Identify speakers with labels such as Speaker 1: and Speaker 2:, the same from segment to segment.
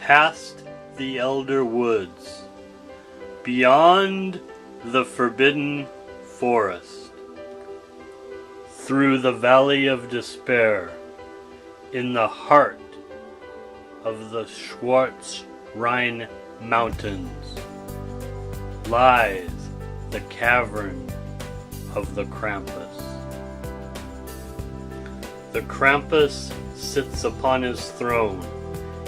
Speaker 1: Past the elder woods, beyond the forbidden forest, through the valley of despair, in the heart of the Schwarz Rhine mountains, lies the cavern of the Krampus. The Krampus sits upon his throne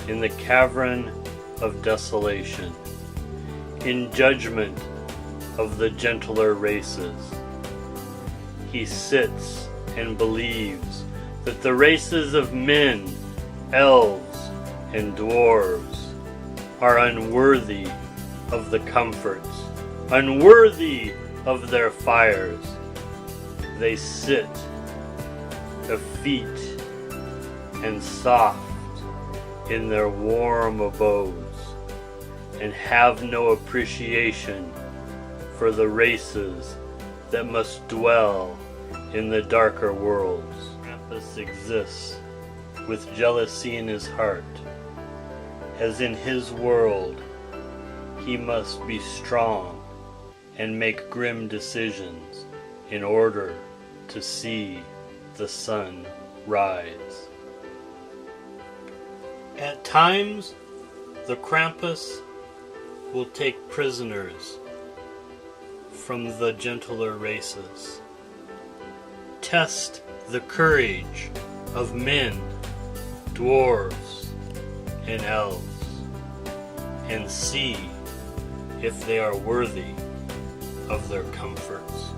Speaker 1: in the cavern of desolation, in judgment of the gentler races. He sits and believes that the races of men, elves, and dwarves are unworthy of the comforts, unworthy of their fires. They sit effete and soft in their warm abodes, and have no appreciation for the races that must dwell in the darker worlds. Krampus exists with jealousy in his heart, as in his world he must be strong and make grim decisions in order to see the sun rise. At times, the Krampus will take prisoners from the gentler races, test the courage of men, dwarves, and elves, and see if they are worthy of their comforts.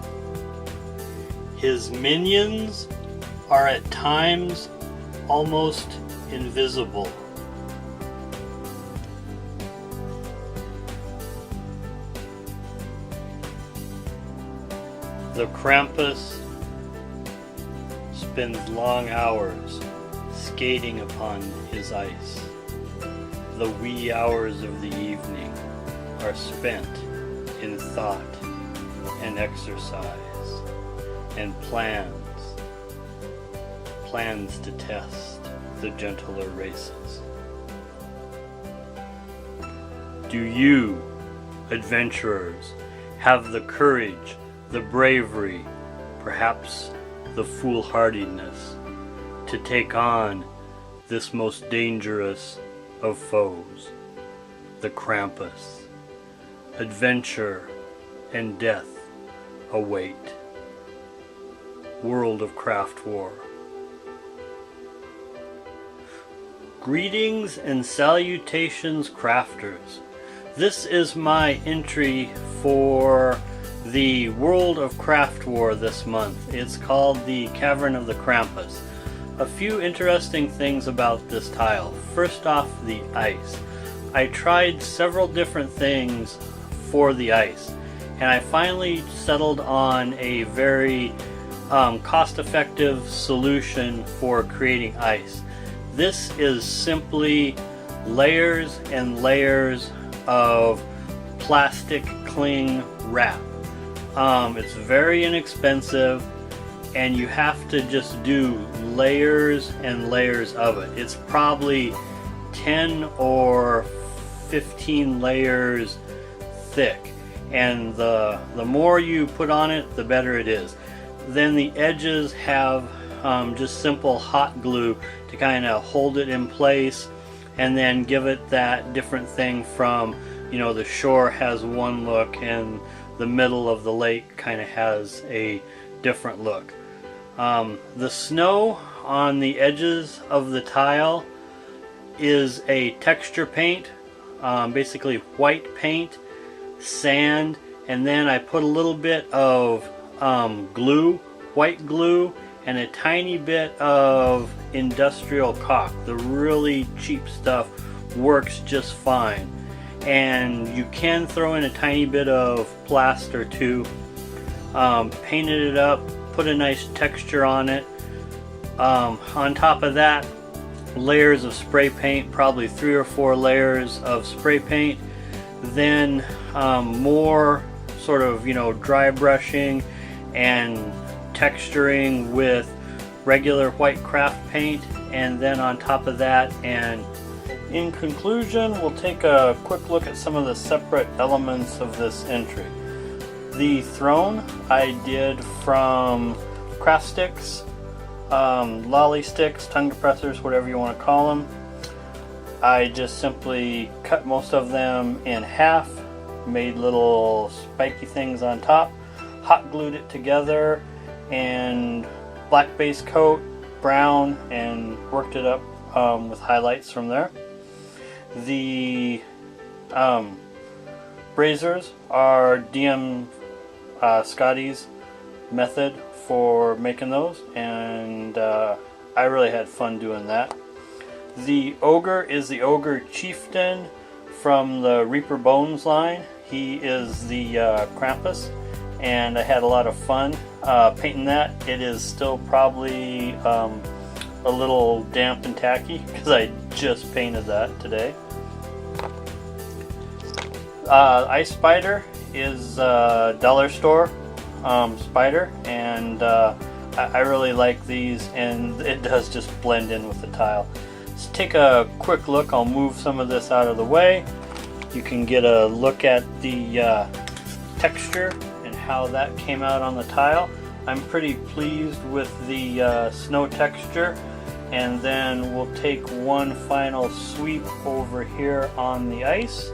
Speaker 1: His minions are at times almost invisible. The Krampus spends long hours skating upon his ice. The wee hours of the evening are spent in thought and exercise and plans to test the gentler races. Do you, adventurers, have the courage, the bravery, perhaps the foolhardiness to take on this most dangerous of foes, the Krampus? Adventure and death await. World of Craftwar. Greetings and salutations, crafters. This is my entry for the World of Craftwar this month. It's called the Cavern of the Krampus. A few interesting things about this tile. First off, the ice. I tried several different things for the ice, and I finally settled on a very cost-effective solution for creating ice. This is simply layers and layers of plastic cling wrap. It's very inexpensive, and you have to just do layers and layers of it. It's probably 10 or 15 layers thick, and the more you put on it, the better it is. Then the edges have just simple hot glue to kind of hold it in place, and then give it that different thing from, you know, the shore has one look and the middle of the lake kind of has a different look. The snow on the edges of the tile is a texture paint, basically white paint, sand, and then I put a little bit of glue, white glue, and a tiny bit of industrial caulk. The really cheap stuff works just fine. And you can throw in a tiny bit of plaster too. Painted it up, put a nice texture on it. On top of that, layers of spray paint, probably 3 or 4 layers of spray paint. Then more sort of, you know, dry brushing and texturing with regular white craft paint, and then on top of that, and In conclusion, we'll take a quick look at some of the separate elements of this entry. The throne I did from craft sticks, lolly sticks, tongue depressors, whatever you want to call them. I just simply cut most of them in half, made little spiky things on top, hot glued it together, and black base coat, brown, and worked it up with highlights from there. The braziers are DM Scotty's method for making those, and I really had fun doing that. The ogre is the ogre chieftain from the Reaper Bones line. He is the Krampus, and I had a lot of fun painting that. It is still probably a little damp and tacky because I just painted that today. Ice Spider is a dollar store spider, and I really like these, and it does just blend in with the tile. Let's take a quick look. I'll move some of this out of the way. You can get a look at the texture and how that came out on the tile. I'm pretty pleased with the snow texture, and then we'll take one final sweep over here on the ice.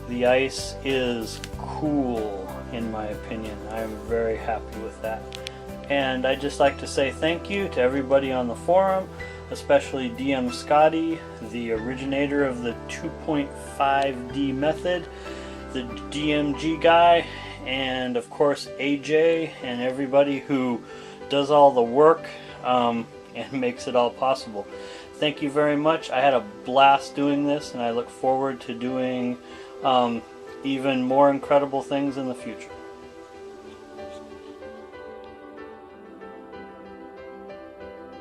Speaker 1: The ice is cool in my opinion. I'm very happy with that. And I'd just like to say thank you to everybody on the forum, especially DM Scotty, the originator of the 2.5D method, the DMG guy, and of course AJ, and everybody who does all the work and makes it all possible. Thank you very much. I had a blast doing this, and I look forward to doing even more incredible things in the future.